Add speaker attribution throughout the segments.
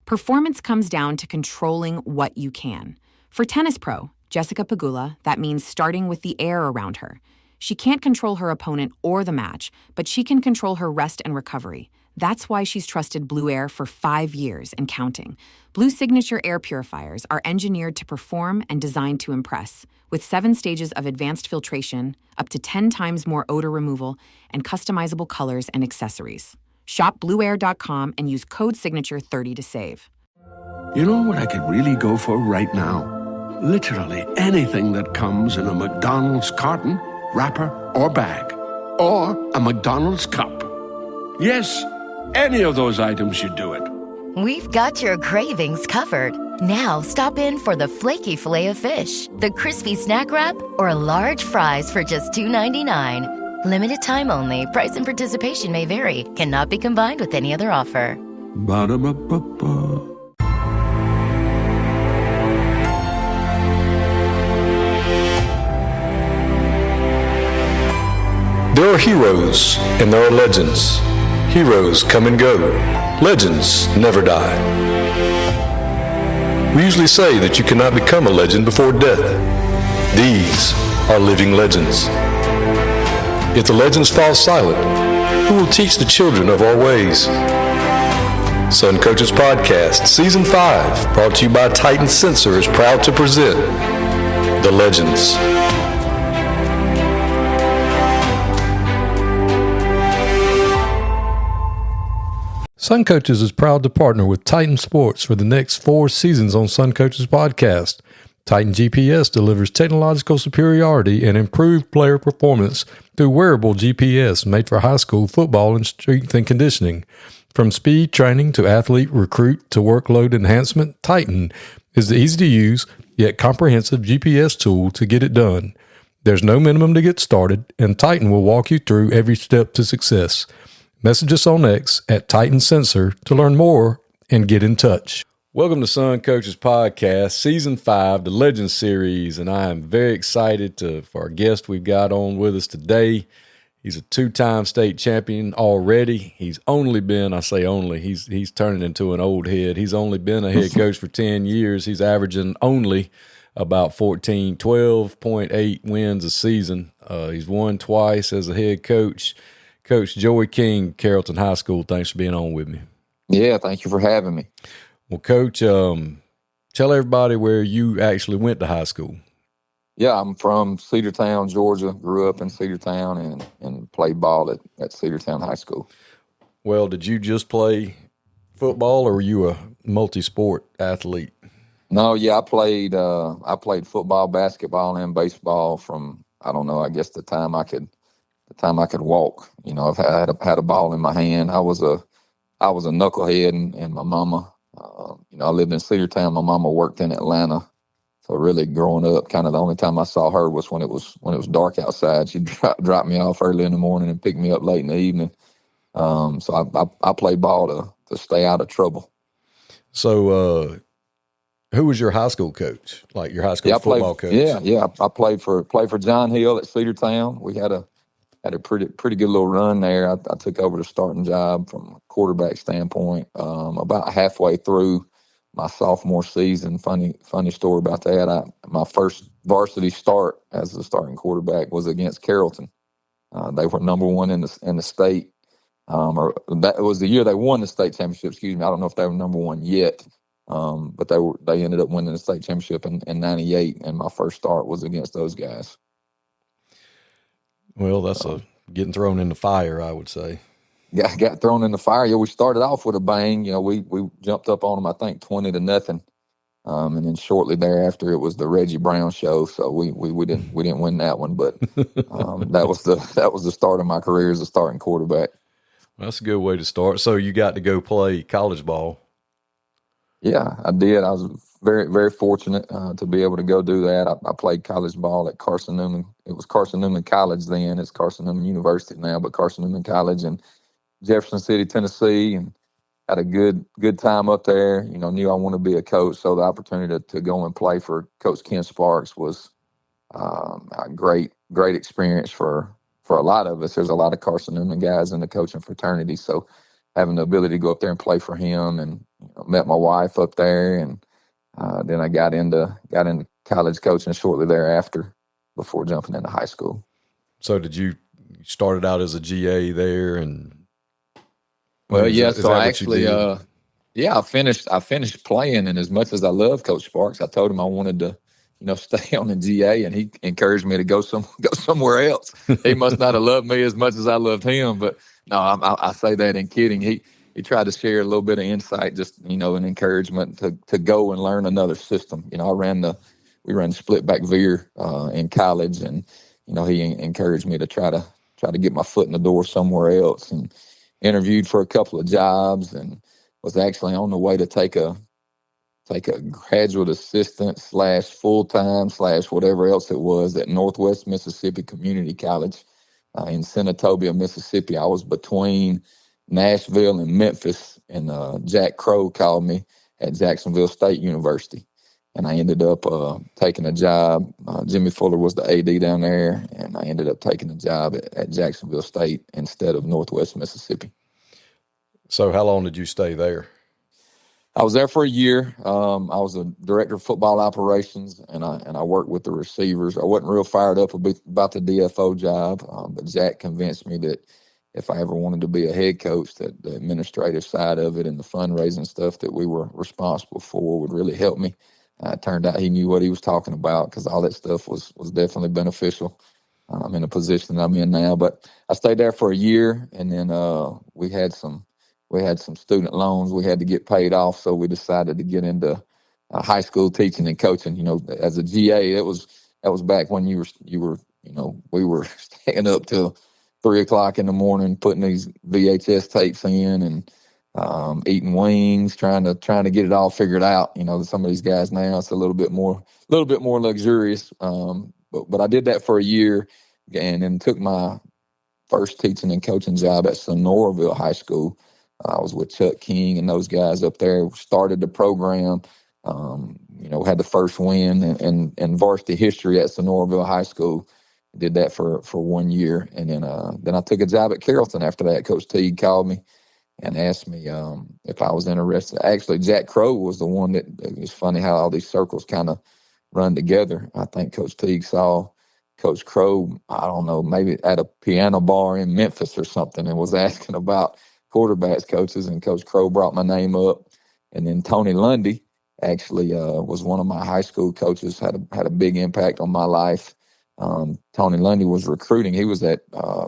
Speaker 1: Performance comes down to controlling what you can. For tennis pro, Jessica Pegula, that means starting with the air around her. She can't control her opponent or the match, but she can control her rest and recovery. That's why she's trusted Blue Air for 5 years and counting. Blue Signature air purifiers are engineered to perform and designed to impress, with 7 stages of advanced filtration, up to 10 times more odor removal, and customizable colors and accessories. Shop blueair.com and use code SIGNATURE30 to save.
Speaker 2: You know what I could really go for right now? Literally anything that comes in a McDonald's carton, wrapper, or bag. Or a McDonald's cup. Yes, any of those items should do it.
Speaker 3: We've got your cravings covered. Now stop in for the flaky Filet-O-Fish, the crispy snack wrap, or large fries for just $2.99. Limited time only. Price and participation may vary. Cannot be combined with any other offer.
Speaker 2: Ba-da-ba-ba-ba.
Speaker 4: There are heroes and there are legends. Heroes come and go. Legends never die. We usually say that you cannot become a legend before death. These are living legends. If the legends fall silent, who will teach the children of our ways? Sun Coaches Podcast, Season 5, brought to you by Titan Sensor, is proud to present The Legends. Sun Coaches is proud to partner with Titan Sports for the next 4 seasons on Sun Coaches Podcast. Titan GPS delivers technological superiority and improved player performance through wearable GPS made for high school football and strength and conditioning. From speed training to athlete recruit to workload enhancement, Titan is the easy-to-use yet comprehensive GPS tool to get it done. There's no minimum to get started, and Titan will walk you through every step to success. Message us on X at Titan Sensor to learn more and get in touch. Welcome to Sun Coaches Podcast, Season 5, the Legends Series, and I am very excited for our guest we've got on with us today. He's a 2-time state champion already. He's only been, I say only, he's turning into an old head. He's only been a head coach for 10 years. He's averaging only about 12.8 wins a season. He's won twice as a head coach. Coach Joey King, Carrollton High School, thanks for being on with me.
Speaker 5: Yeah, thank you for having me.
Speaker 4: Well, Coach, tell everybody where you actually went to high school.
Speaker 5: Yeah, I'm from Cedartown, Georgia. Grew up in Cedartown and played ball at Cedartown High School.
Speaker 4: Well, did you just play football or were you a multi-sport athlete?
Speaker 5: No, yeah, I played football, basketball, and baseball from, I don't know, I guess the time I could walk. You know, I've had a ball in my hand. I was a knucklehead, and my mama, I lived in Cedartown. My mama worked in Atlanta. So really growing up, kind of the only time I saw her was when it was dark outside. She'd drop me off early in the morning and pick me up late in the evening. So I played ball to stay out of trouble.
Speaker 4: So who was your high school coach? Like your high school football coach?
Speaker 5: Yeah. I played for John Hill at Cedartown. We had a pretty good little run there. I took over the starting job from a quarterback standpoint about halfway through my sophomore season. Funny story about that. My first varsity start as a starting quarterback was against Carrollton. They were number 1 in the state. Or that was the year they won the state championship. Excuse me. I don't know if they were number 1 yet, but they ended up winning the state championship in '98, and my first start was against those guys. Well, that's
Speaker 4: getting thrown in the fire, I would say.
Speaker 5: Got thrown in the fire. Yeah, we started off with a bang. You know, we jumped up on them, I think 20-0, and then shortly thereafter it was the Reggie Brown show. So we didn't win that one, but that was the start of my career as a starting quarterback.
Speaker 4: Well, that's a good way to start. So you got to go play college ball.
Speaker 5: Yeah, I did. I was very, very fortunate to be able to go do that. I played college ball at Carson Newman. It was Carson Newman College then. It's Carson Newman University now, but Carson Newman College in Jefferson City, Tennessee, and had a good time up there. You know, knew I wanted to be a coach, so the opportunity to go and play for Coach Ken Sparks was a great experience for a lot of us. There's a lot of Carson Newman guys in the coaching fraternity, so having the ability to go up there and play for him, and met my wife up there, and then I got into college coaching shortly thereafter, before jumping into high school.
Speaker 4: So did you started out as a GA there, and
Speaker 5: well, yeah.
Speaker 4: Is
Speaker 5: so
Speaker 4: that
Speaker 5: I
Speaker 4: what you
Speaker 5: actually,
Speaker 4: did?
Speaker 5: I finished playing, and as much as I love Coach Sparks, I told him I wanted to, stay on the GA, and he encouraged me to go somewhere else. He must not have loved me as much as I loved him, but no, I say that in kidding. He tried to share a little bit of insight, just an encouragement to go and learn another system. We ran split back veer in college, and he encouraged me to try to get my foot in the door somewhere else, and interviewed for a couple of jobs, and was actually on the way to take a graduate assistant / full-time / whatever else it was at Northwest Mississippi Community College in Senatobia, Mississippi. I was between Nashville and Memphis, and Jack Crow called me at Jacksonville State University, and I ended up taking a job. Jimmy Fuller was the AD down there, and I ended up taking a job at Jacksonville State instead of Northwest Mississippi.
Speaker 4: So how long did you stay there?
Speaker 5: I was there for a year. I was a director of football operations, and I worked with the receivers. I wasn't real fired up about the DFO job, but Jack convinced me that if I ever wanted to be a head coach, that the administrative side of it and the fundraising stuff that we were responsible for would really help me. It turned out he knew what he was talking about, because all that stuff was definitely beneficial. I'm in a position that I'm in now, but I stayed there for a year, and then we had some student loans we had to get paid off, so we decided to get into high school teaching and coaching. As a GA, that was back when we were staying up till 3:00 in the morning putting these VHS tapes in, and eating wings, trying to get it all figured out. Some of these guys now, it's a little bit more luxurious. But I did that for a year, and then took my first teaching and coaching job at Sonoraville High School. I was with Chuck King and those guys up there. Started the program, had the first win in varsity history at Sonoraville High School. Did that for 1 year, and then I took a job at Carrollton after that. Coach Teague called me and asked me if I was interested. Actually, Jack Crow was the one that, it's funny how all these circles kind of run together. I think Coach Teague saw Coach Crow, I don't know, maybe at a piano bar in Memphis or something, and was asking about quarterbacks coaches, and Coach Crow brought my name up. And then Tony Lundy actually was one of my high school coaches, had a big impact on my life. Tony Lundy was recruiting. He was the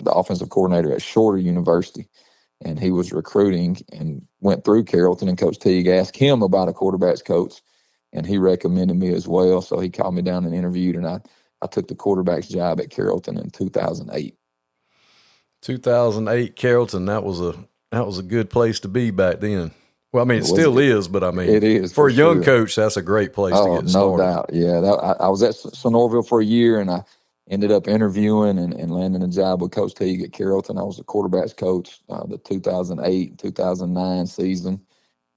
Speaker 5: offensive coordinator at Shorter University, and he was recruiting and went through Carrollton, and Coach Teague asked him about a quarterbacks coach, and he recommended me as well. So he called me down and interviewed, and I took the quarterbacks job at Carrollton in 2008.
Speaker 4: 2008 Carrollton, that was a good place to be back then. Well, I mean, it still is, but I mean,
Speaker 5: it is
Speaker 4: for a young coach, that's a great place to get started.
Speaker 5: No doubt. Yeah, I was at Sonoraville for a year, and I ended up interviewing and landing a job with Coach Teague at Carrollton. I was the quarterbacks coach the 2008-2009 season,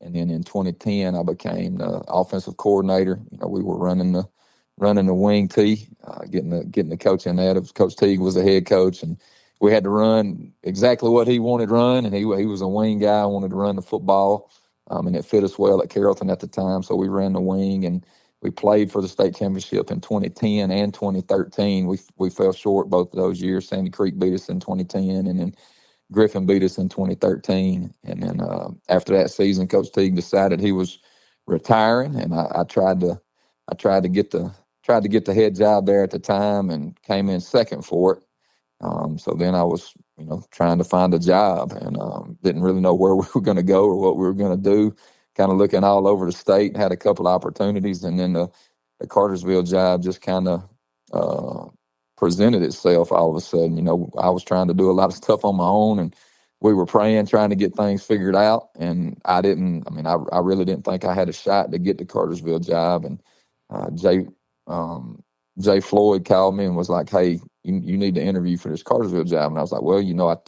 Speaker 5: and then in 2010 I became the offensive coordinator. We were running the wing tee, getting the coach in that. Coach Teague was the head coach, and we had to run exactly what he wanted run, and he was a wing guy. I wanted to run the football, and it fit us well at Carrollton at the time, so we ran the wing, and we played for the state championship in 2010 and 2013. We fell short both of those years. Sandy Creek beat us in 2010, and then Griffin beat us in 2013. And then after that season, Coach Teague decided he was retiring, and I tried to get the head job there at the time, and came in second for it. So then I was, trying to find a job, and didn't really know where we were going to go or what we were going to do. Kind of looking all over the state, had a couple of opportunities, and then the Cartersville job just kind of presented itself all of a sudden. I was trying to do a lot of stuff on my own, and we were praying, trying to get things figured out. And I really didn't think I had a shot to get the Cartersville job. And Jay Floyd called me and was like, "Hey, you need to interview for this Cartersville job." And I was like, "Well,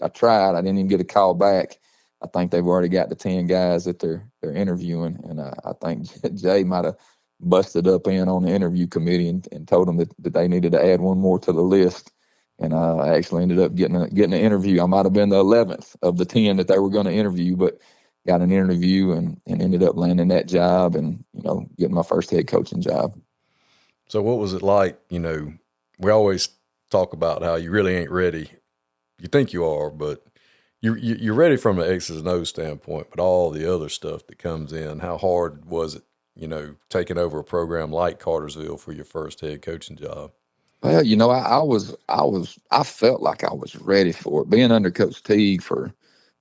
Speaker 5: I tried. I didn't even get a call back. I think they've already got the 10 guys that they're interviewing." And I think Jay might have busted up in on the interview committee and told them that they needed to add one more to the list. and I actually ended up getting an interview. I might have been the 11th of the 10 that they were going to interview, but got an interview and ended up landing that job and, getting my first head coaching job.
Speaker 4: So what was it like? We always talk about how you really ain't ready. You think you are, but you're ready from an X's and O's standpoint, but all the other stuff that comes in, how hard was it, taking over a program like Cartersville for your first head coaching job?
Speaker 5: Well, I felt like I was ready for it. Being under Coach Teague for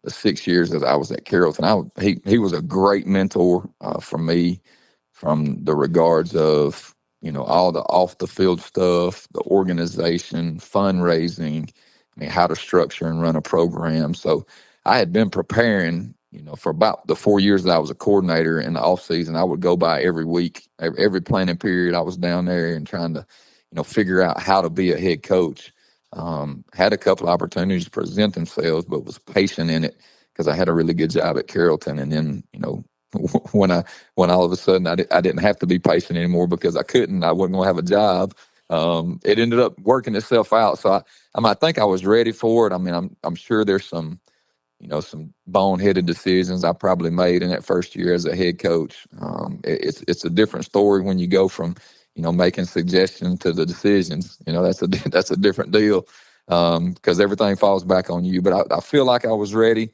Speaker 5: the 6 years that I was at Carrollton, he was a great mentor for me, from the regards of, all the off the field stuff, the organization, fundraising, how to structure and run a program. So I had been preparing, for about the 4 years that I was a coordinator. In the off season, I would go by every week, every planning period. I was down there and trying to, figure out how to be a head coach. Had a couple opportunities to present themselves, but was patient in it because I had a really good job at Carrollton. And then, when all of a sudden I didn't have to be patient anymore because I wasn't going to have a job. It ended up working itself out. So I think I was ready for it. I'm sure there's some boneheaded decisions I probably made in that first year as a head coach. It's a different story when you go from, making suggestions to the decisions. That's a different deal, because everything falls back on you. But I feel like I was ready.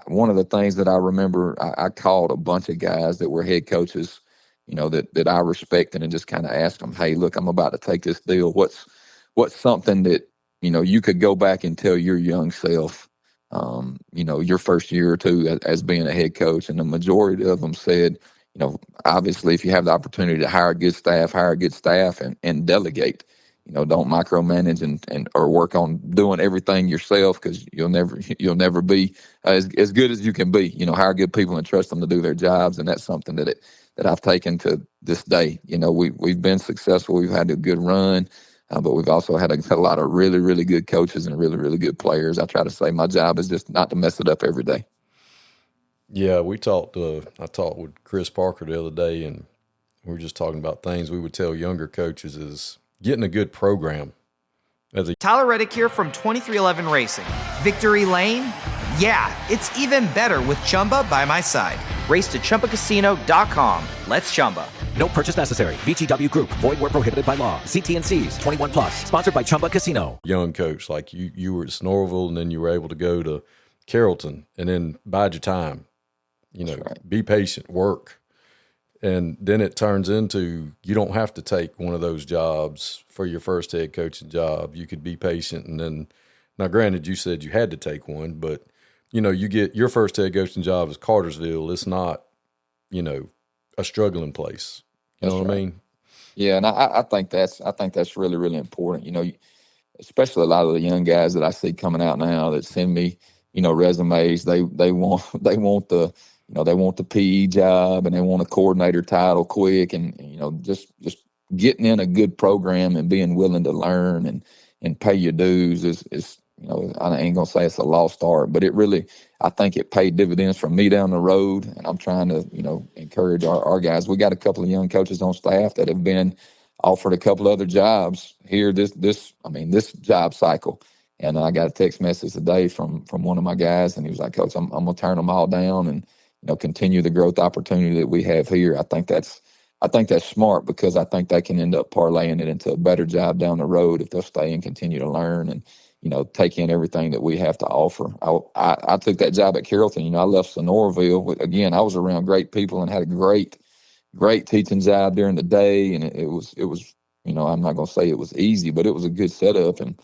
Speaker 5: One of the things that I remember, I called a bunch of guys that were head coaches, that I respected, and just kind of asked them, "Hey, look, I'm about to take this deal. What's something that you could go back and tell your young self, your first year or two as being a head coach?" And the majority of them said, obviously, if you have the opportunity to hire good staff and delegate. Don't micromanage and or work on doing everything yourself, because you'll never be as good as you can be. Hire good people and trust them to do their jobs, and that's something that I've taken to this day. We've been successful. We've had a good run, but we've also had a lot of really, really good coaches and really, really good players. I try to say my job is just not to mess it up every day.
Speaker 4: Yeah, I talked with Chris Parker the other day, and we were just talking about things we would tell younger coaches is getting a good program.
Speaker 6: Tyler Reddick here from 2311 Racing. Victory Lane? Yeah, it's even better with Chumba by my side. Race to ChumbaCasino.com. Let's Chumba.
Speaker 7: No purchase necessary. VGW Group. Void where prohibited by law. See T&Cs. 21 plus. Sponsored by Chumba Casino.
Speaker 4: Young coach, like you were at Snorville, and then you were able to go to Carrollton, and then bide your time.
Speaker 5: Right.
Speaker 4: Be patient, work. And then it turns into you don't have to take one of those jobs for your first head coaching job. You could be patient, and then, now granted, you said you had to take one, but you get your first head coaching job is Cartersville. It's not, a struggling place. You know what I mean?
Speaker 5: Yeah, and I think that's really, really important. Especially a lot of the young guys that I see coming out now that send me, resumes. They want they want the PE job, and they want a coordinator title quick, and just getting in a good program and being willing to learn and pay your dues is I ain't gonna say it's a lost art, but I think it paid dividends for me down the road, and I'm trying to encourage our guys. We got a couple of young coaches on staff that have been offered a couple other jobs here this job cycle. And I got a text message today from one of my guys, and he was like, "Coach, I'm gonna turn them all down and continue the growth opportunity that we have here." I think that's smart, because I think they can end up parlaying it into a better job down the road if they'll stay and continue to learn and take in everything that we have to offer. I took that job at Carrollton. I left Sonoraville. Again, I was around great people and had a great teaching job during the day, and it was I'm not gonna say it was easy, but it was a good setup. And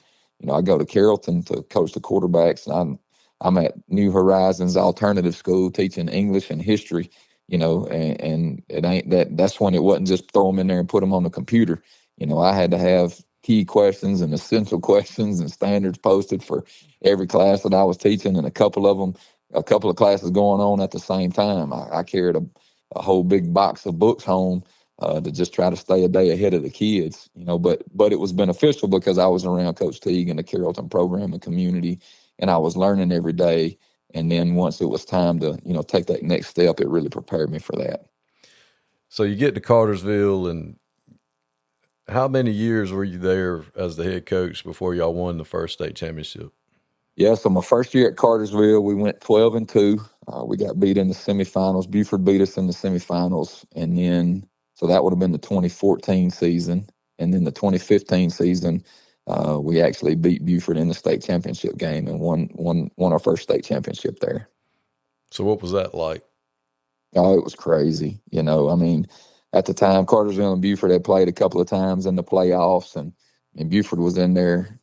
Speaker 5: I go to Carrollton to coach the quarterbacks, and I'm at New Horizons Alternative School teaching English and history, and it ain't that's when it wasn't just throw them in there and put them on the computer. I had to have key questions and essential questions and standards posted for every class that I was teaching, and a couple of classes going on at the same time. I carried a whole big box of books home to just try to stay a day ahead of the kids, but it was beneficial because I was around Coach Teague and the Carrollton program and community, and I was learning every day. And then once it was time to, take that next step, it really prepared me for that.
Speaker 4: So you get to Cartersville, and How many years were you there as the head coach before y'all won the first state championship?
Speaker 5: Yeah, so my first year at Cartersville, we went 12-2. We got beat in the semifinals. Buford beat us in the semifinals, and then so that would have been the 2014 season, and then the 2015 season, we actually beat Buford in the state championship game and won our first state championship there.
Speaker 4: So what was that like?
Speaker 5: Oh, it was crazy. I mean, at the time, Cartersville and Buford had played a couple of times in the playoffs, and Buford was in there.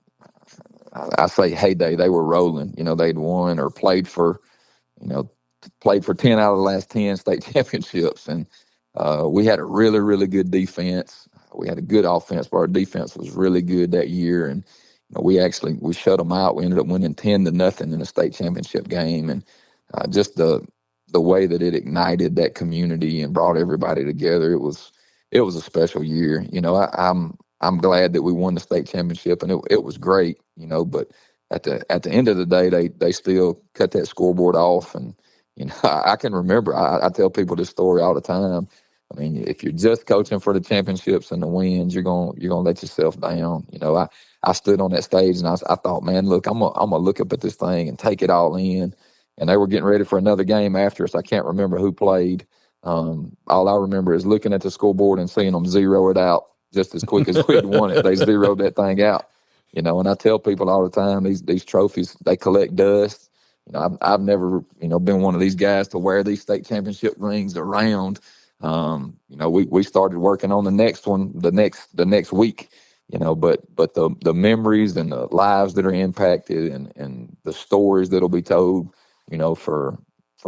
Speaker 5: I say heyday, they were rolling. They'd won or played for 10 out of the last 10 state championships. And we had a really, really good defense. We had a good offense, but our defense was really good that year. And we shut them out. We ended up winning 10-0 in the state championship game. And just the way that it ignited that community and brought everybody together, it was a special year. I'm glad that we won the state championship, and it was great, but at the end of the day, they still cut that scoreboard off. And, I can remember, I tell people this story all the time. I mean, if you're just coaching for the championships and the wins, you're going to let yourself down. I stood on that stage and I thought, man, look, I'm gonna look up at this thing and take it all in. And they were getting ready for another game after us. I can't remember who played. All I remember is looking at the scoreboard and seeing them zero it out just as quick as we'd won it. They zeroed that thing out. And I tell people all the time, these trophies, they collect dust. I've never, been one of these guys to wear these state championship rings around. We started working on the next one the next week. But the memories and the lives that are impacted and the stories that'll be told, for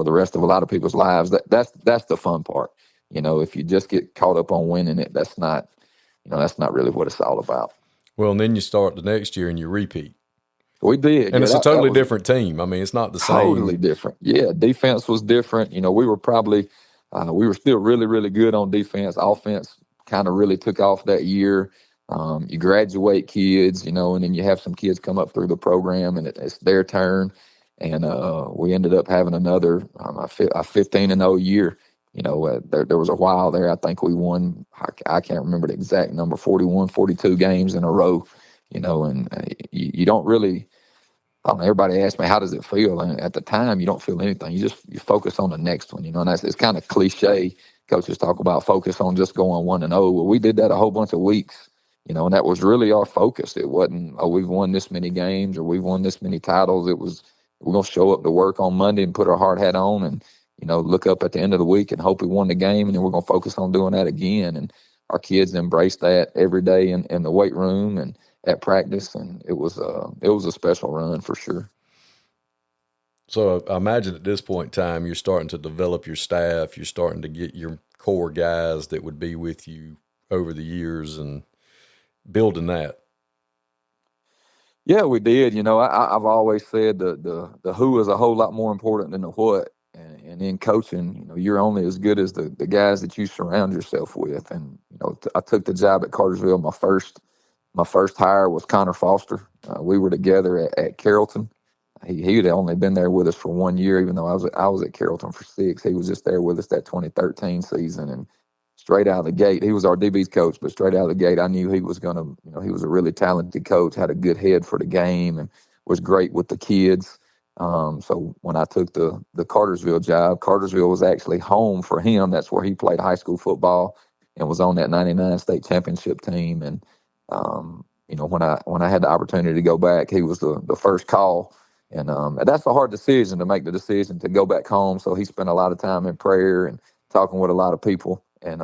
Speaker 5: the rest of a lot of people's lives, that's the fun part. If you just get caught up on winning it, that's not really what it's all about.
Speaker 4: Well, and then you start the next year and you repeat.
Speaker 5: We did.
Speaker 4: And it's a totally different team. I mean, it's not the same.
Speaker 5: Totally different. Yeah, defense was different. We were probably we were still really, really good on defense. Offense kind of really took off that year. You graduate kids, and then you have some kids come up through the program, and it's their turn. And we ended up having another a 15-0 year. There was a while there. I think we won, I can't remember the exact number, 41, 42 games in a row, and you don't really, everybody asks me, how does it feel? And at the time, you don't feel anything. You focus on the next one, and it's kind of cliche. Coaches talk about focus on just going 1-0. Well, we did that a whole bunch of weeks, and that was really our focus. It wasn't, we've won this many games or we've won this many titles. It was, we're going to show up to work on Monday and put our hard hat on and, look up at the end of the week and hope we won the game, and then we're going to focus on doing that again. And our kids embraced that every day in the weight room and at practice, and it was a special run for sure.
Speaker 4: So I imagine at this point in time, you're starting to develop your staff. You're starting to get your core guys that would be with you over the years and building that.
Speaker 5: Yeah, we did. I've always said the who is a whole lot more important than the what. And in coaching, you're only as good as the guys that you surround yourself with. And I took the job at Cartersville. My first hire was Connor Foster. We were together at Carrollton. He had only been there with us for 1 year, even though I was at Carrollton for 6. He was just there with us that 2013 season. And straight out of the gate, he was our DB's coach. But straight out of the gate, I knew he was going to. He was a really talented coach, had a good head for the game, and was great with the kids. So when I took the Cartersville job, Cartersville was actually home for him. That's where he played high school football and was on that 99 state championship team. And, when I had the opportunity to go back, he was the first call. And that's a hard decision to make, the decision to go back home. So he spent a lot of time in prayer and talking with a lot of people. And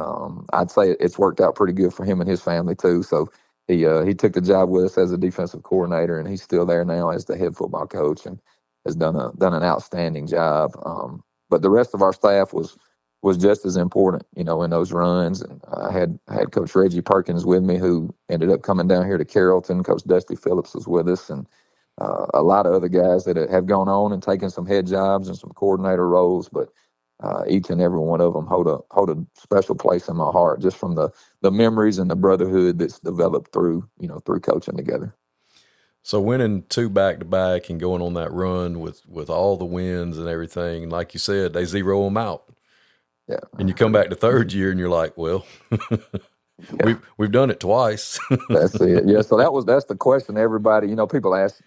Speaker 5: I'd say it's worked out pretty good for him and his family too. So he took the job with us as a defensive coordinator, and he's still there now as the head football coach and has done an outstanding job. But the rest of our staff was just as important, in those runs. And I had Coach Reggie Perkins with me, who ended up coming down here to Carrollton. Coach Dusty Phillips was with us, and a lot of other guys that have gone on and taken some head jobs and some coordinator roles. But each and every one of them hold a special place in my heart, just from the memories and the brotherhood that's developed through coaching together.
Speaker 4: So winning 2 back-to-back and going on that run with all the wins and everything, like you said, they zero them out.
Speaker 5: Yeah.
Speaker 4: And you come back to third year and you're like, well, We've done it twice.
Speaker 5: That's it. Yeah. So that's the question. Everybody, people ask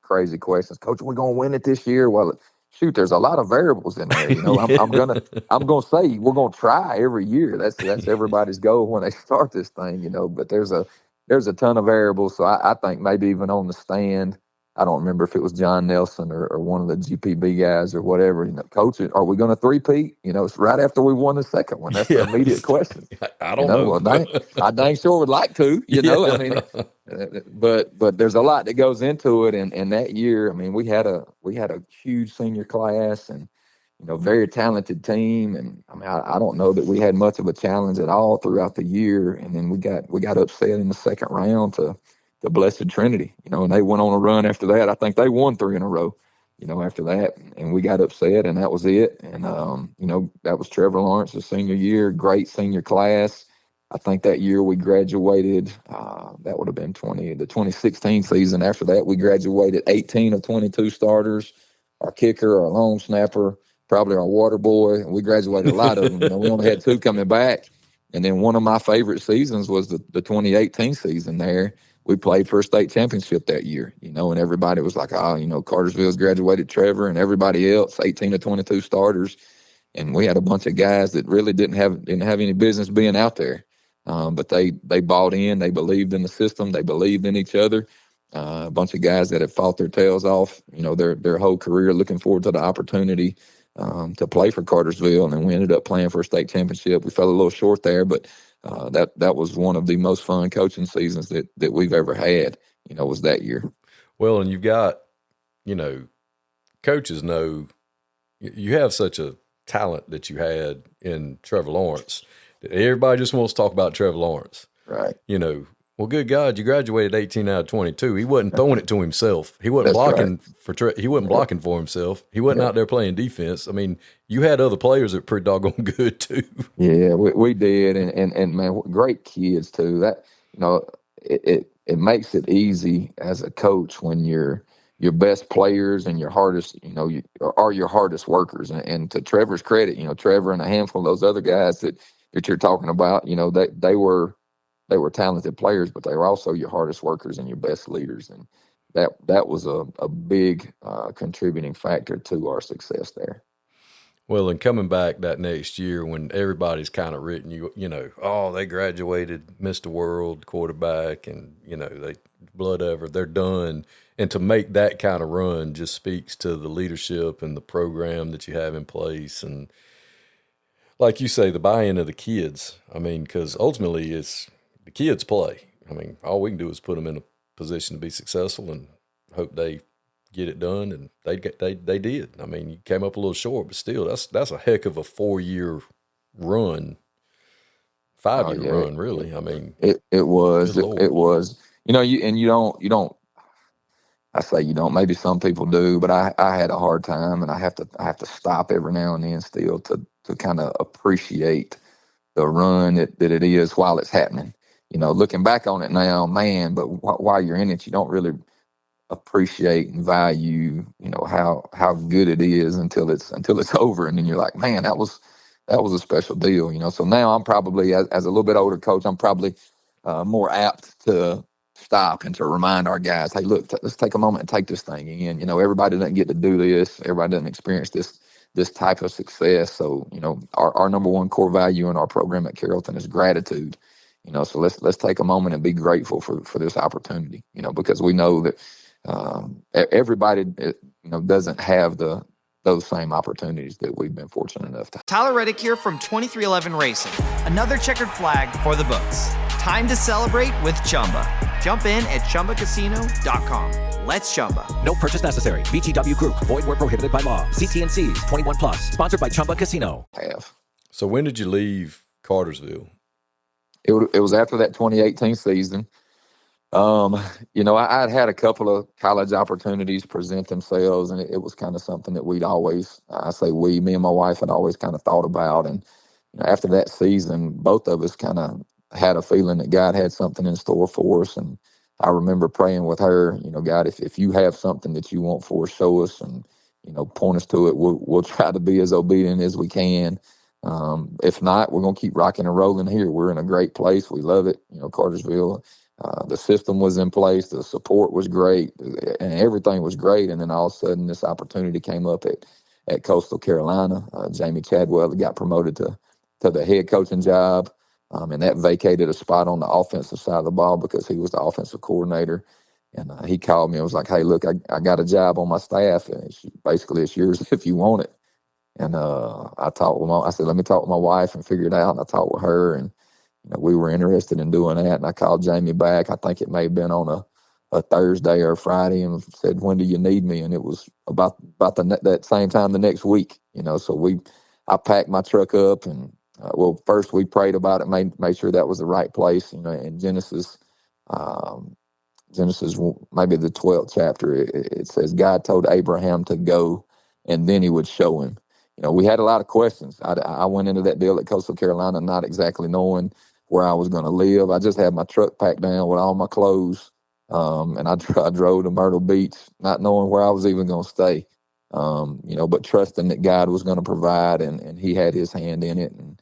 Speaker 5: crazy questions. Coach, we're gonna win it this year. Well, shoot, there's a lot of variables in there. I'm gonna say we're gonna try every year. That's everybody's goal when they start this thing. But there's a ton of variables. So I think maybe even on the stand, I don't remember if it was John Nelson or one of the GPB guys or whatever. Coach, are we going to three-peat? It's right after we won the second one. That's the immediate question.
Speaker 4: I don't know.
Speaker 5: Well, I dang sure would like to. I mean, but there's a lot that goes into it. And that year, I mean, we had a huge senior class and very talented team. And I mean, I don't know that we had much of a challenge at all throughout the year. And then we got upset in the second round to the Blessed Trinity, and they went on a run after that. I think they won 3 in a row, after that, and we got upset, and that was it. And that was Trevor Lawrence's senior year, great senior class. I think that year we graduated. That would have been the 2016 season. After that, we graduated 18 of 22 starters. Our kicker, our long snapper, probably our water boy. We graduated a lot of them. We only had 2 coming back. And then one of my favorite seasons was the 2018 season there. We played for a state championship that year, and everybody was like, Cartersville's graduated Trevor and everybody else, 18 to 22 starters. And we had a bunch of guys that really didn't have any business being out there. But they bought in, they believed in the system, they believed in each other. A bunch of guys that had fought their tails off, their whole career, looking forward to the opportunity to play for Cartersville. And we ended up playing for a state championship. We fell a little short there, but that was one of the most fun coaching seasons that we've ever had, was that year.
Speaker 4: Well, and you've got, coaches know you have such a talent that you had in Trevor Lawrence. Everybody just wants to talk about Trevor Lawrence.
Speaker 5: Right.
Speaker 4: Well, good God, you graduated 18 out of 22. He wasn't throwing it to himself. He wasn't blocking he wasn't blocking for himself. He wasn't out there playing defense. I mean, you had other players that were pretty doggone good too.
Speaker 5: Yeah, we did, and man, great kids too. That it makes it easy as a coach when your best players and your hardest, are your hardest workers. And to Trevor's credit, Trevor and a handful of those other guys that you're talking about, they were talented players, but they were also your hardest workers and your best leaders. And that was a big contributing factor to our success there.
Speaker 4: Well, and coming back that next year when everybody's kind of written they graduated Mr. World quarterback and, they they're done. And to make that kind of run just speaks to the leadership and the program that you have in place. And like you say, the buy-in of the kids. I mean, because ultimately it's the kids play. I mean, all we can do is put them in a position to be successful and hope they get it done, and they did. I mean, you came up a little short, but still, that's a heck of a 4-year run, 5-year run, really. I mean,
Speaker 5: it was. You don't. I say you don't. Maybe some people do, but I had a hard time, and I have to stop every now and then still to kind of appreciate the run that it is while it's happening. Looking back on it now, man, but while you're in it, you don't really appreciate and value, how good it is until it's over. And then you're like, man, that was a special deal, So now I'm probably, as a little bit older coach, I'm probably more apt to stop and to remind our guys, hey, look, let's take a moment and take this thing in. Everybody doesn't get to do this. Everybody doesn't experience this type of success. So, our number one core value in our program at Carrollton is gratitude. So let's take a moment and be grateful for this opportunity, because we know that everybody, doesn't have those same opportunities that we've been fortunate enough to.
Speaker 6: Tyler Reddick here from 2311 Racing. Another checkered flag for the books. Time to celebrate with Chumba. Jump in at ChumbaCasino.com. Let's Chumba.
Speaker 7: No purchase necessary. VGW Group. Void where prohibited by law. CT&Cs. 21 plus. Sponsored by Chumba Casino.
Speaker 4: So when did you leave Cartersville?
Speaker 5: It was after that 2018 season. I'd had a couple of college opportunities present themselves, and it was kind of something that we'd always, me and my wife had always kind of thought about. And after that season, both of us kind of had a feeling that God had something in store for us. And I remember praying with her, God, if you have something that you want for us, show us and, point us to it. We'll try to be as obedient as we can. If not, we're going to keep rocking and rolling here. We're in a great place. We love it. Cartersville, the system was in place. The support was great and everything was great. And then all of a sudden this opportunity came up at Coastal Carolina. Jamie Chadwell got promoted to the head coaching job. And that vacated a spot on the offensive side of the ball because he was the offensive coordinator. And he called me and was like, hey, look, I got a job on my staff. And it's yours if you want it. And I said, let me talk with my wife and figure it out. And I talked with her, and we were interested in doing that. And I called Jamie back. I think it may have been on a Thursday or a Friday, and said, when do you need me? And it was about that same time the next week. So I packed my truck up, and first we prayed about it, made sure that was the right place. In Genesis, maybe the 12th chapter, it says God told Abraham to go, and then he would show him. We had a lot of questions. I went into that deal at Coastal Carolina not exactly knowing where I was going to live. I just had my truck packed down with all my clothes, and I drove to Myrtle Beach, not knowing where I was even going to stay, but trusting that God was going to provide, and he had his hand in it, and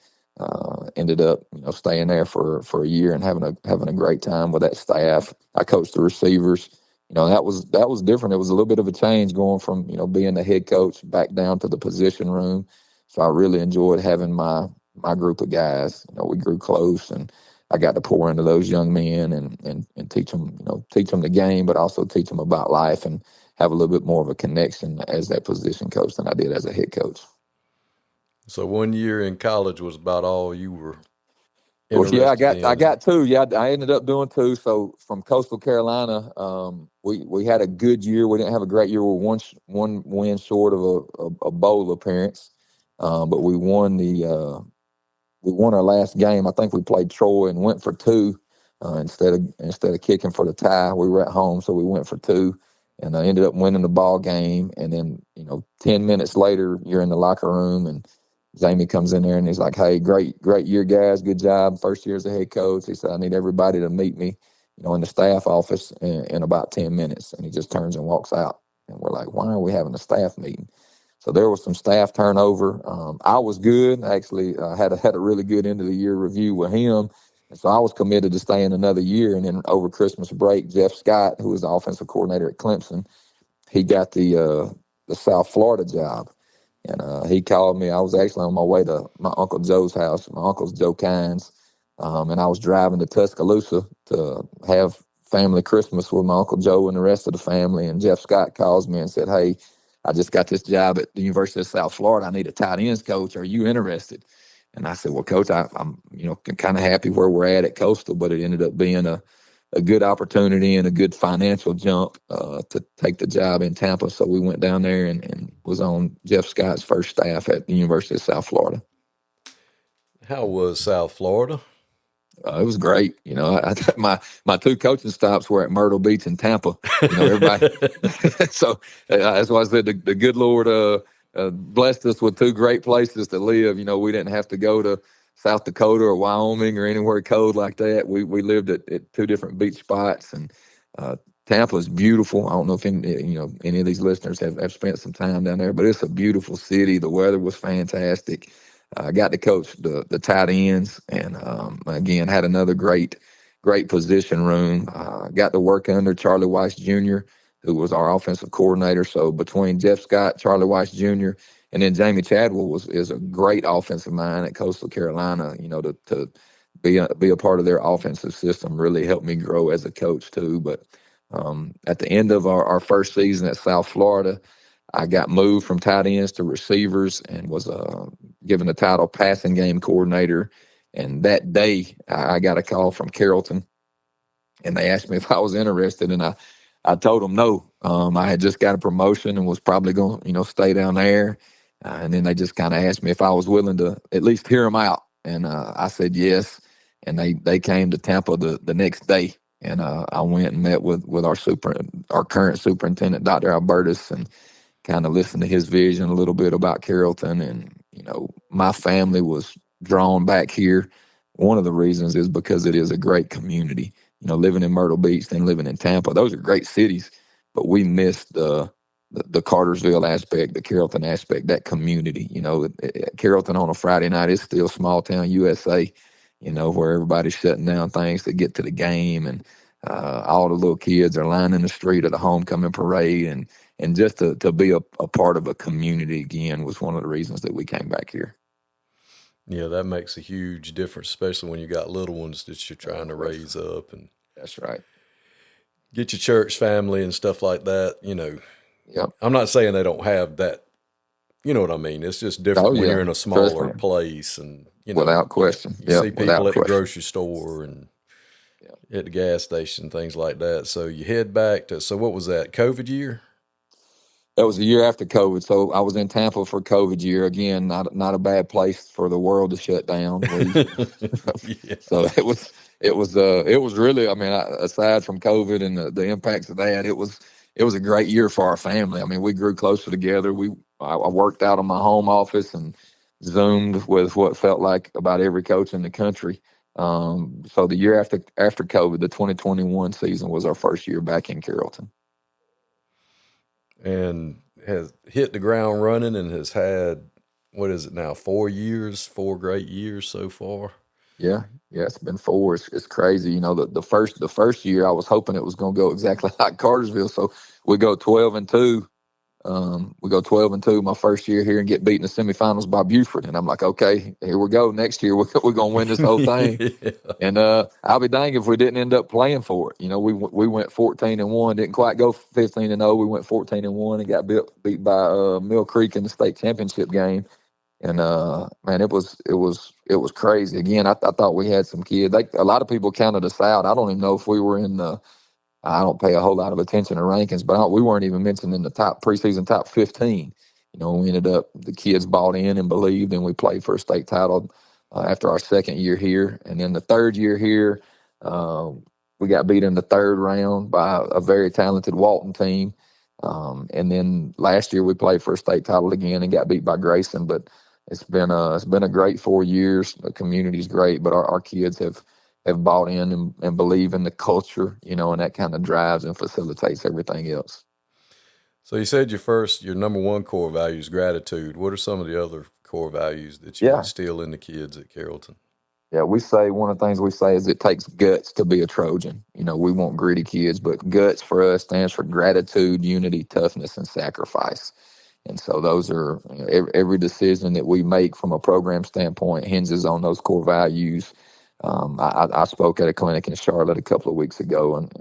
Speaker 5: ended up staying there for a year and having a great time with that staff. I coached the receivers. That was different. It was a little bit of a change going from, being the head coach back down to the position room. So I really enjoyed having my group of guys. We grew close, and I got to pour into those young men and teach them the game, but also teach them about life and have a little bit more of a connection as that position coach than I did as a head coach.
Speaker 4: So 1 year in college was about all you were
Speaker 5: Well, yeah,
Speaker 4: interested in.
Speaker 5: I got two. Yeah, I ended up doing two. So from Coastal Carolina, we had a good year. We didn't have a great year. We were one win short of a bowl appearance, but we won our last game. I think we played Troy and went for two instead of kicking for the tie. We were at home, so we went for two, and I ended up winning the ball game. And then 10 minutes later, you're in the locker room, and Jamie comes in there and he's like, hey, great year, guys. Good job. First year as a head coach. He said, I need everybody to meet me, in the staff office in about 10 minutes. And he just turns and walks out. And we're like, why are we having a staff meeting? So there was some staff turnover. I was good. Actually, I had a really good end of the year review with him. And so I was committed to staying another year. And then over Christmas break, Jeff Scott, who was the offensive coordinator at Clemson, he got the South Florida job. And he called me. I was actually on my way to my Uncle Joe's house. My uncle's Joe Kynes. And I was driving to Tuscaloosa to have family Christmas with my Uncle Joe and the rest of the family. And Jeff Scott calls me and said, hey, I just got this job at the University of South Florida. I need a tight ends coach. Are you interested? And I said, well, Coach, I'm kind of happy where we're at Coastal, but it ended up being a good opportunity and a good financial jump to take the job in Tampa. So we went down there and was on Jeff Scott's first staff at the University of South Florida.
Speaker 4: How was South Florida?
Speaker 5: It was great. My two coaching stops were at Myrtle Beach and Tampa. Everybody. So that's why I said the good Lord blessed us with two great places to live. We didn't have to go to South Dakota or Wyoming or anywhere cold like that. We lived at two different beach spots, and Tampa is beautiful. I don't know if any of these listeners have spent some time down there, but it's a beautiful city. The weather was fantastic. I got to coach the tight ends, and again had another great position room. Got to work under Charlie Weiss Jr., who was our offensive coordinator. So between Jeff Scott, Charlie Weiss Jr., and then Jamie Chadwell is a great offensive mind at Coastal Carolina. To be a part of their offensive system really helped me grow as a coach too. But at the end of our first season at South Florida, I got moved from tight ends to receivers and was given the title passing game coordinator. And that day, I got a call from Carrollton, and they asked me if I was interested, and I told them no. I had just got a promotion and was probably going to stay down there. And then they just kind of asked me if I was willing to at least hear them out. And I said yes. And they came to Tampa the next day. And I went and met with our current superintendent, Dr. Albertus, and kind of listened to his vision a little bit about Carrollton. And, my family was drawn back here. One of the reasons is because it is a great community. Living in Myrtle Beach, then living in Tampa. Those are great cities, but we missed the the Cartersville aspect, the Carrollton aspect, that community. Carrollton on a Friday night is still small town USA, where everybody's shutting down things to get to the game, and all the little kids are lining the street at the homecoming parade, and just to be a part of a community again was one of the reasons that we came back here.
Speaker 4: Yeah, that makes a huge difference, especially when you got little ones that you're trying to raise up and
Speaker 5: That's right.
Speaker 4: get your church family and stuff like that.
Speaker 5: Yep.
Speaker 4: I'm not saying they don't have that. You know what I mean? It's just different when you're in a smaller place, and
Speaker 5: without question,
Speaker 4: you see people at the grocery store and at the gas station, things like that. So you head back to. So what was that? COVID year?
Speaker 5: That was a year after COVID. So I was in Tampa for COVID year. Again, not a bad place for the world to shut down. So it was really, I mean, aside from COVID and the impacts of that, it was a great year for our family. I mean, we grew closer together. I worked out of my home office and Zoomed with what felt like about every coach in the country. So the year after COVID, the 2021 season was our first year back in Carrollton.
Speaker 4: And has hit the ground running and has had, what is it now, 4 great years so far? Yeah,
Speaker 5: it's been 4. It's crazy. The first year I was hoping it was going to go exactly like Cartersville. So we go 12-2. We go 12-2 my first year here and get beat in the semifinals by Buford. And I'm like, okay, here we go. Next year we're going to win this whole thing. Yeah. And I'll be dang if we didn't end up playing for it. We went 14-1, didn't quite go 15-0. We went 14-1 and got beat by Mill Creek in the state championship game. And man, it was crazy. Again, I thought we had some kids. A lot of people counted us out. I don't even know if we were in the. I don't pay a whole lot of attention to rankings, but we weren't even mentioned in the preseason top 15. We ended up, the kids bought in and believed, and we played for a state title after our second year here. And then the third year here, we got beat in the third round by a very talented Walton team. And then last year we played for a state title again and got beat by Grayson. But it's been a great 4 years. The community's great, but our kids have bought in and believe in the culture, and that kind of drives and facilitates everything else.
Speaker 4: So you said your number one core value is gratitude. What are some of the other core values that you instill in the kids at Carrollton?
Speaker 5: Yeah, one of the things we say is it takes guts to be a Trojan. We want gritty kids, but guts for us stands for gratitude, unity, toughness, and sacrifice. And so those are, every decision that we make from a program standpoint hinges on those core values. I spoke at a clinic in Charlotte a couple of weeks ago, and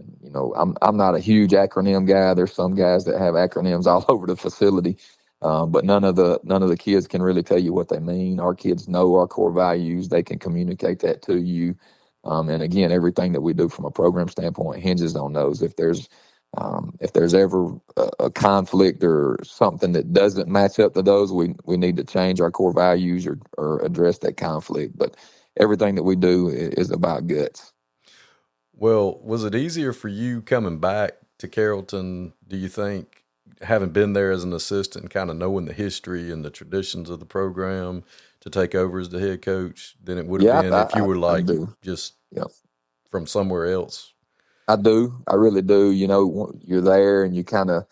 Speaker 5: I'm not a huge acronym guy. There's some guys that have acronyms all over the facility, but none of the kids can really tell you what they mean. Our kids know our core values; they can communicate that to you. And again, everything that we do from a program standpoint hinges on those. If there's ever a conflict or something that doesn't match up to those, we need to change our core values or address that conflict. But everything that we do is about guts.
Speaker 4: Well, was it easier for you coming back to Carrollton, do you think, having been there as an assistant, kind of knowing the history and the traditions of the program, to take over as the head coach than it would have been if you were from somewhere else?
Speaker 5: I do. I really do. You're there and you kind of,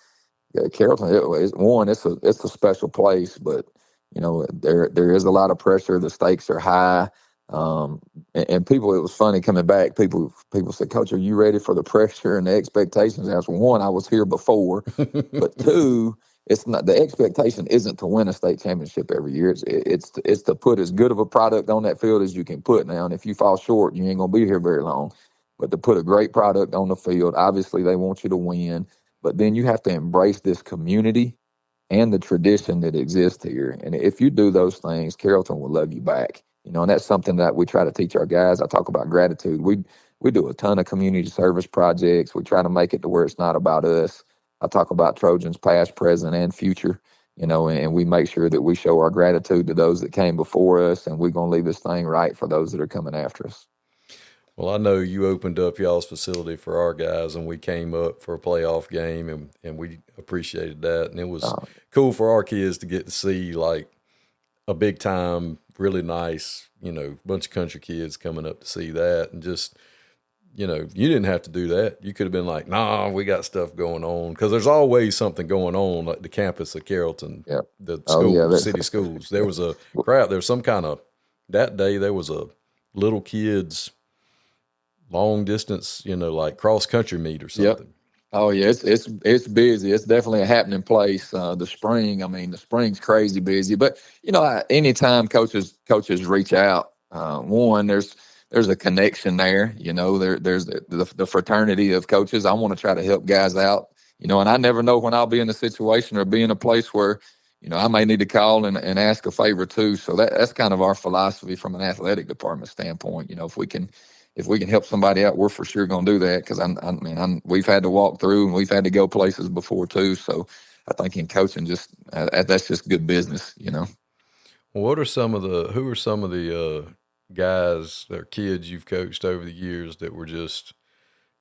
Speaker 5: Carrollton, it's a special place, but, there is a lot of pressure. The stakes are high. And people, it was funny coming back. People said, Coach, are you ready for the pressure and the expectations? As one, I was here before, but two, it's not, the expectation isn't to win a state championship every year. It's to put as good of a product on that field as you can put. Now, and if you fall short, you ain't gonna be here very long. But to put a great product on the field, obviously they want you to win, but then you have to embrace this community and the tradition that exists here. And if you do those things, Carrollton will love you back. And that's something that we try to teach our guys. I talk about gratitude. We do a ton of community service projects. We try to make it to where it's not about us. I talk about Trojans past, present, and future, and we make sure that we show our gratitude to those that came before us, and we're going to leave this thing right for those that are coming after us.
Speaker 4: Well, I know you opened up y'all's facility for our guys, and we came up for a playoff game, and we appreciated that. And it was cool for our kids to get to see, like, a big time, really nice, bunch of country kids coming up to see that, and just you know, you didn't have to do that. You could have been like, nah, we got stuff going on. Because there's always something going on, like the campus at Carrollton, the schools, city schools. There was a crowd. There was some kind of, that day there was a little kids long distance, you know, like cross country meet or something.
Speaker 5: Oh yeah, it's busy. It's definitely a happening place. The spring's crazy busy. But you know, anytime coaches reach out, one there's a connection there. You know, there's the fraternity of coaches. I want to try to help guys out. You know, and I never know when I'll be in a situation or be in a place where, you know, I may need to call and ask a favor too. So that's kind of our philosophy from an athletic department standpoint. You know, if we can help somebody out, we're for sure going to do that, because we've had to walk through and we've had to go places before too. So I think in coaching, that's just good business, you know.
Speaker 4: Well, who are some of the guys or kids you've coached over the years that were just,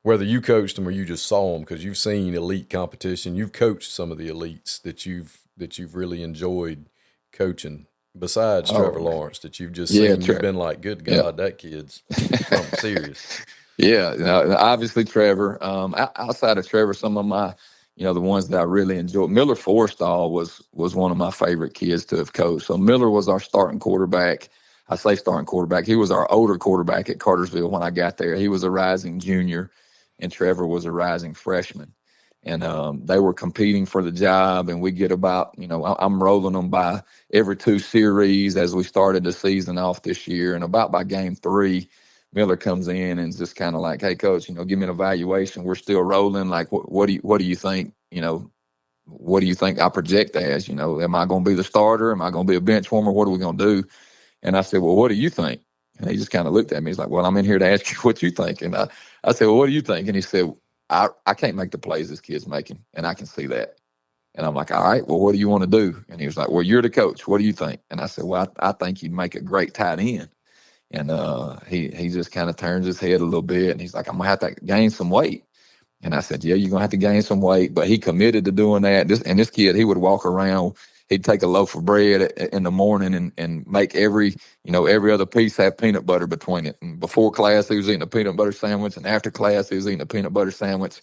Speaker 4: whether you coached them or you just saw them because you've seen elite competition, you've coached some of the elites that you've really enjoyed coaching? Besides Trevor Lawrence, that you've just seen, you've been like, good God, that kid's something serious.
Speaker 5: Yeah, obviously Trevor. Outside of Trevor, some of my, you know, the ones that I really enjoyed, Miller Forrestall was one of my favorite kids to have coached. So Miller was our starting quarterback. I say starting quarterback. He was our older quarterback at Cartersville when I got there. He was a rising junior, and Trevor was a rising freshman. And they were competing for the job, and we get about, you know, I'm rolling them by every 2 series as we started the season off this year. And about by game 3, Miller comes in and just kind of like, hey, coach, you know, give me an evaluation. We're still rolling. Like, what do you think? You know, what do you think I project as? You know, am I going to be the starter? Am I going to be a bench warmer? What are we going to do? And I said, well, what do you think? And he just kind of looked at me. He's like, well, I'm in here to ask you what you think. And I said, well, what do you think? And he said, I can't make the plays this kid's making, and I can see that. And I'm like, all right, well, what do you want to do? And he was like, well, you're the coach. What do you think? And I said, well, I think you'd make a great tight end. And he just kind of turns his head a little bit, and he's like, I'm going to have to gain some weight. And I said, yeah, you're going to have to gain some weight. But he committed to doing that. This kid, he would walk around. He'd take a loaf of bread in the morning and make every other piece have peanut butter between it. And before class, he was eating a peanut butter sandwich. And after class, he was eating a peanut butter sandwich.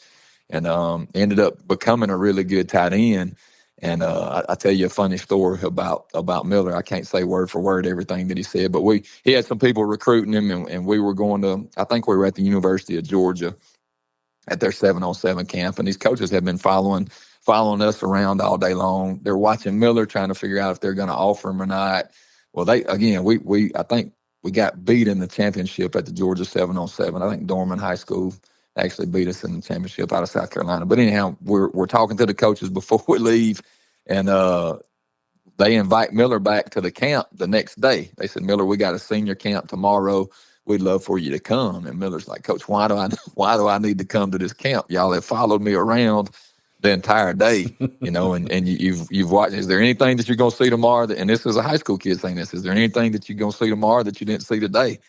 Speaker 5: And ended up becoming a really good tight end. And I tell you a funny story about Miller. I can't say word for word everything that he said, but he had some people recruiting him, and we were going to, I think we were at the University of Georgia at their 7-on-7 camp. And these coaches have been following us around all day long. They're watching Miller, trying to figure out if they're going to offer him or not. Well, I think we got beat in the championship at the Georgia 7-on-7. I think Dorman High School actually beat us in the championship out of South Carolina. But anyhow, we're talking to the coaches before we leave, and they invite Miller back to the camp the next day. They said, Miller, we got a senior camp tomorrow. We'd love for you to come. And Miller's like, Coach, why do I need to come to this camp? Y'all have followed me around the entire day, you know, and you've watched. Is there anything that you're going to see tomorrow? And this is a high school kid saying this. Is there anything that you're going to see tomorrow that you didn't see today?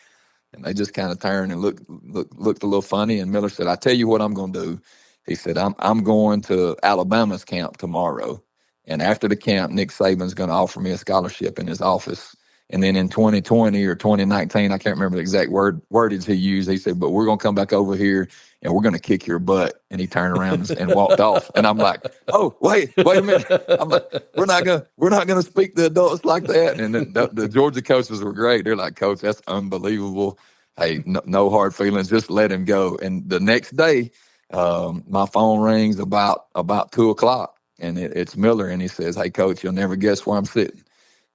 Speaker 5: And they just kind of turned and looked a little funny. And Miller said, I tell you what I'm going to do. He said, I'm going to Alabama's camp tomorrow. And after the camp, Nick Saban's going to offer me a scholarship in his office. And then in 2020 or 2019, I can't remember the exact wordage he used. He said, but we're going to come back over here and we're going to kick your butt. And he turned around and walked off. And I'm like, oh, wait a minute. I'm like, we're not going to speak to adults like that. And then the Georgia coaches were great. They're like, Coach, that's unbelievable. Hey, no hard feelings. Just let him go. And the next day, my phone rings about 2:00, and it's Miller. And he says, hey, Coach, you'll never guess where I'm sitting.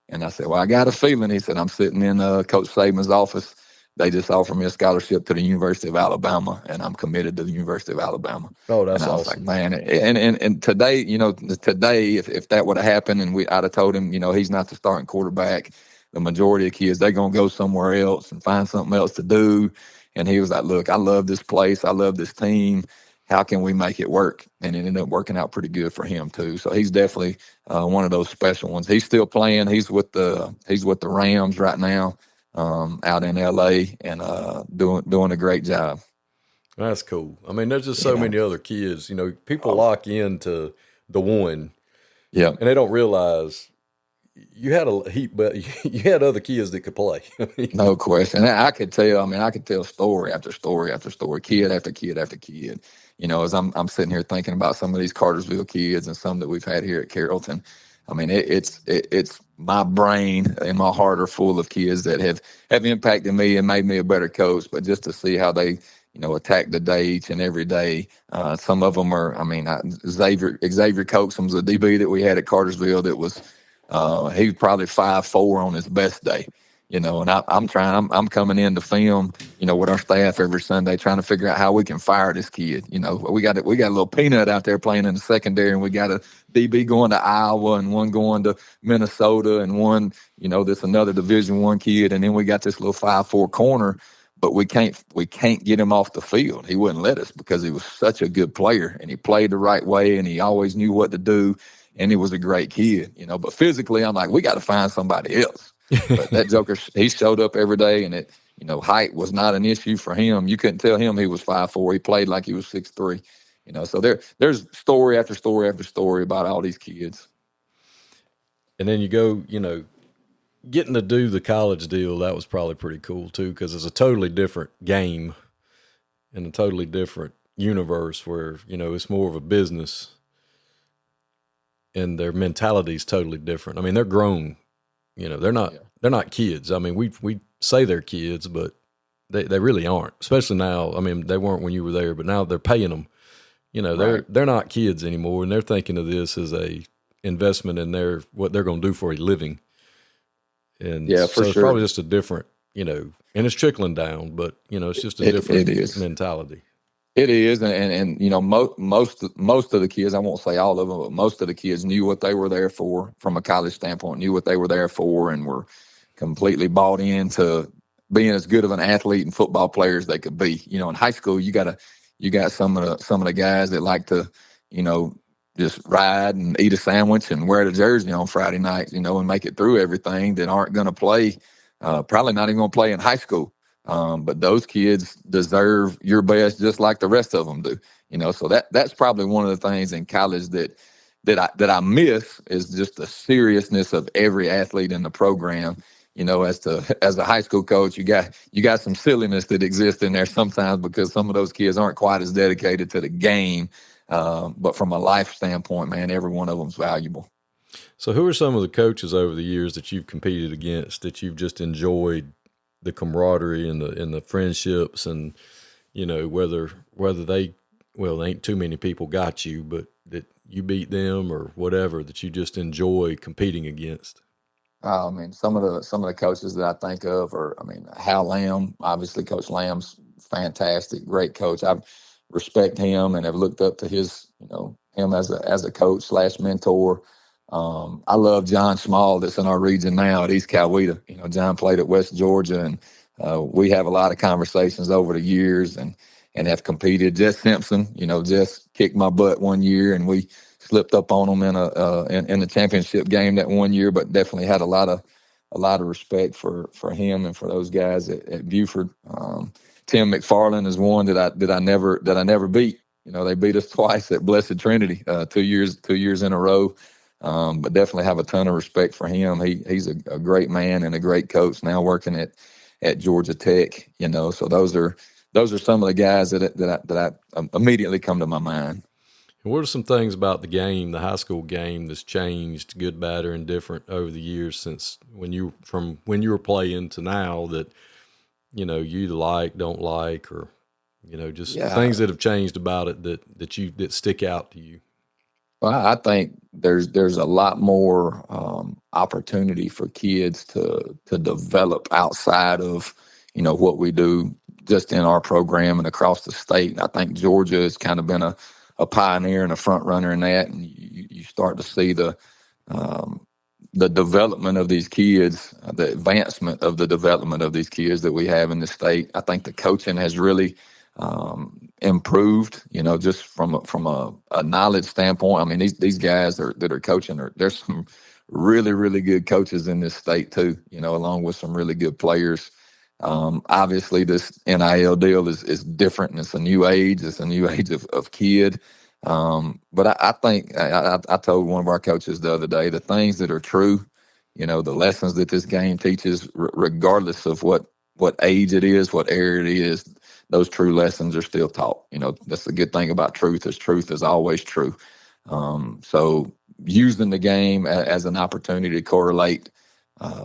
Speaker 5: And I said, well, I got a feeling. He said, I'm sitting in Coach Saban's office. They just offered me a scholarship to the University of Alabama, and I'm committed to the University of Alabama.
Speaker 4: Oh, that's
Speaker 5: and I
Speaker 4: awesome.
Speaker 5: was like, man, and today, if that would have happened and I'd have told him, he's not the starting quarterback, the majority of kids, they're going to go somewhere else and find something else to do. And he was like, look, I love this place. I love this team. How can we make it work? And it ended up working out pretty good for him too. So he's definitely one of those special ones. He's still playing. He's with the Rams right now, out in LA, and doing a great job.
Speaker 4: That's cool. I mean, there's just so many other kids. People lock into the one,
Speaker 5: yeah,
Speaker 4: and they don't realize, you had a heap, but you had other kids that could play.
Speaker 5: No question. I could tell. I mean, I could tell story after story after story, kid after kid after kid. As I'm sitting here thinking about some of these Cartersville kids and some that we've had here at Carrollton. I mean, it's my brain and my heart are full of kids that have impacted me and made me a better coach. But just to see how they attack the day each and every day. Some of them are. I mean, Xavier Coaxum's a DB that we had at Cartersville that was. He was probably 5'4" on his best day. And I'm coming in to film, with our staff every Sunday, trying to figure out how we can fire this kid. We got a little peanut out there playing in the secondary, and we got a DB going to Iowa and one going to Minnesota and one, this another Division I kid, and then we got this little 5'4" corner, but we can't get him off the field. He wouldn't let us because he was such a good player and he played the right way and he always knew what to do, and he was a great kid. But physically, I'm like, we got to find somebody else. But that joker, he showed up every day, and height was not an issue for him. You couldn't tell him he was 5'4". He played like he was 6'3". So there's story after story after story about all these kids.
Speaker 4: And then you go, getting to do the college deal, that was probably pretty cool too, because it's a totally different game and a totally different universe where, it's more of a business and their mentality is totally different. I mean, they're grown. They're not kids. I mean, we say they're kids, but they really aren't. Especially now. I mean, they weren't when you were there, but now they're paying them. They're not kids anymore, and they're thinking of this as a investment in what they're going to do for a living. And
Speaker 5: yeah,
Speaker 4: so
Speaker 5: for
Speaker 4: it's
Speaker 5: sure.
Speaker 4: probably just a different, and it's trickling down, but it's just a different mentality.
Speaker 5: It is, and most of the kids, I won't say all of them, but most of the kids knew what they were there for from a college standpoint, knew what they were there for, and were completely bought into being as good of an athlete and football player as they could be. In high school, you got some of the guys that like to, just ride and eat a sandwich and wear the jersey on Friday nights, and make it through everything, that aren't going to play, probably not even going to play in high school. But those kids deserve your best just like the rest of them do. So that's probably one of the things in college that I miss is just the seriousness of every athlete in the program. As a high school coach, you got some silliness that exists in there sometimes because some of those kids aren't quite as dedicated to the game. But from a life standpoint, man, every one of them's valuable.
Speaker 4: So who are some of the coaches over the years that you've competed against that you've just enjoyed the camaraderie and the friendships, and whether they ain't too many people got you, but that you beat them or whatever, that you just enjoy competing against?
Speaker 5: I mean, some of the coaches that I think of are, Hal Lamb. Obviously, Coach Lamb's fantastic, great coach. I respect him and have looked up to him as a coach / mentor. I love John Small that's in our region now at East Coweta. John played at West Georgia, and we have a lot of conversations over the years and have competed. Jess Simpson, Jess kicked my butt one year, and we slipped up on him in the championship game that one year, but definitely had a lot of respect for him and for those guys at Buford. Tim McFarland is one that I never beat. They beat us twice at Blessed Trinity, 2 years in a row. But definitely have a ton of respect for him. He's a great man and a great coach now working at Georgia Tech. So those are some of the guys that I immediately come to my mind.
Speaker 4: And what are some things about the game, the high school game, that's changed, good, bad, or indifferent over the years since when you were playing to now that you don't like, or just things that have changed about it that stick out to you?
Speaker 5: Well, I think there's a lot more opportunity for kids to develop outside of what we do just in our program and across the state. I think Georgia has kind of been a pioneer and a front runner in that, and you start to see the development of these kids, the advancement of the development of these kids that we have in the state. I think the coaching has really improved, just from a knowledge standpoint. I mean, these guys that are coaching, there's some really, really good coaches in this state too, along with some really good players. Obviously this NIL deal is different, and it's a new age. It's a new age of kid. But I think I told one of our coaches the other day, the things that are true, The lessons that this game teaches, regardless of what age it is, what area it is, those true lessons are still taught. That's the good thing about truth is always true. So using the game as an opportunity to correlate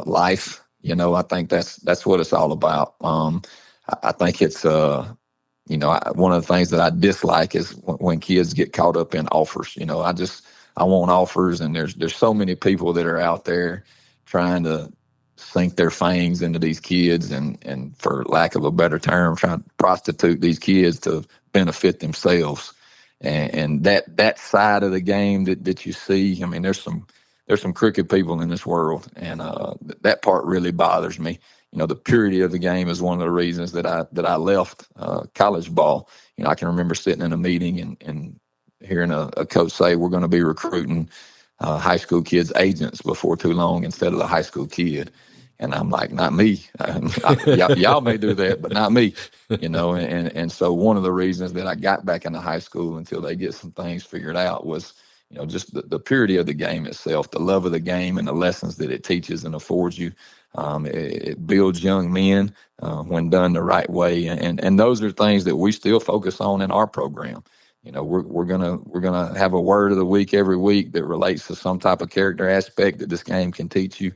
Speaker 5: life, I think that's what it's all about. I think it's, one of the things that I dislike is when kids get caught up in offers. I want offers, and there's so many people that are out there trying to sink their fangs into these kids and for lack of a better term, trying to prostitute these kids to benefit themselves. And that side of the game that you see, I mean, there's some crooked people in this world, and that part really bothers me. The purity of the game is one of the reasons that I left college ball. I can remember sitting in a meeting and hearing a coach say, we're going to be recruiting high school kids agents before too long instead of the high school kid. And I'm like, not me. Y'all may do that, but not me. And so one of the reasons that I got back into high school until they get some things figured out was, just the purity of the game itself, the love of the game and the lessons that it teaches and affords you. It builds young men when done the right way. And those are things that we still focus on in our program. We're gonna have a word of the week every week that relates to some type of character aspect that this game can teach you,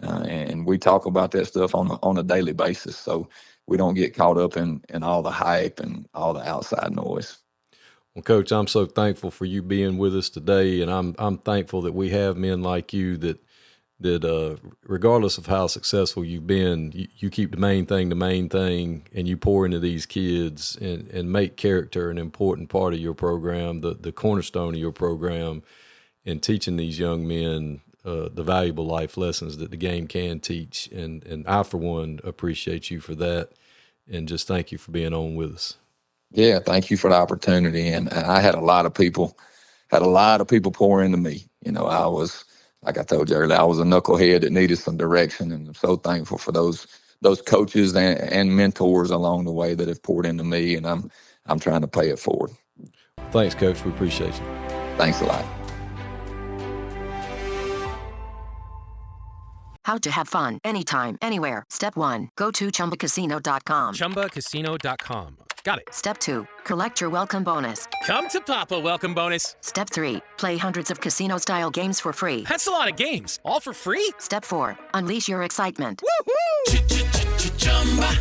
Speaker 5: and we talk about that stuff on a daily basis, so we don't get caught up in all the hype and all the outside noise.
Speaker 4: Well, Coach, I'm so thankful for you being with us today, and I'm thankful that we have men like you that regardless of how successful you've been, you keep the main thing, and you pour into these kids and make character an important part of your program, the cornerstone of your program, and teaching these young men the valuable life lessons that the game can teach. And I, for one, appreciate you for that, and just thank you for being on with us.
Speaker 5: Yeah, thank you for the opportunity. And I had a lot of people pour into me. I was, like I told you earlier, I was a knucklehead that needed some direction, and I'm so thankful for those coaches and mentors along the way that have poured into me, and I'm trying to pay it forward.
Speaker 4: Thanks, Coach. We appreciate you.
Speaker 5: Thanks a lot.
Speaker 8: How to have fun anytime, anywhere. Step 1, go to ChumbaCasino.com.
Speaker 9: ChumbaCasino.com. Got it.
Speaker 8: Step 2, collect your welcome bonus.
Speaker 9: Come to Papa welcome bonus.
Speaker 8: Step 3, play hundreds of casino-style games for free.
Speaker 9: That's a lot of games, all for free?
Speaker 8: Step 4, unleash your excitement.
Speaker 9: Woohoo!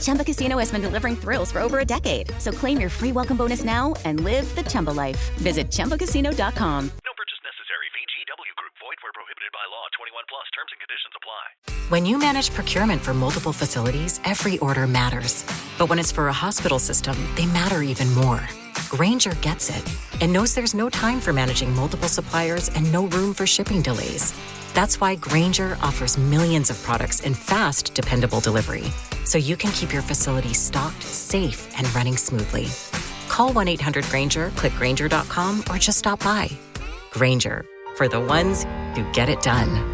Speaker 10: Chumba Casino has been delivering thrills for over a decade. So claim your free welcome bonus now and live the Chumba life. Visit ChumbaCasino.com.
Speaker 11: No purchase necessary. VGW Group. Void where prohibited by law. 21 plus. Terms and conditions apply.
Speaker 12: When you manage procurement for multiple facilities, every order matters. But when it's for a hospital system, they matter even more. Grainger gets it and knows there's no time for managing multiple suppliers and no room for shipping delays. That's why Grainger offers millions of products in fast, dependable delivery, so you can keep your facility stocked, safe, and running smoothly. Call 1-800-GRAINGER, click Grainger.com, or just stop by. Grainger, for the ones who get it done.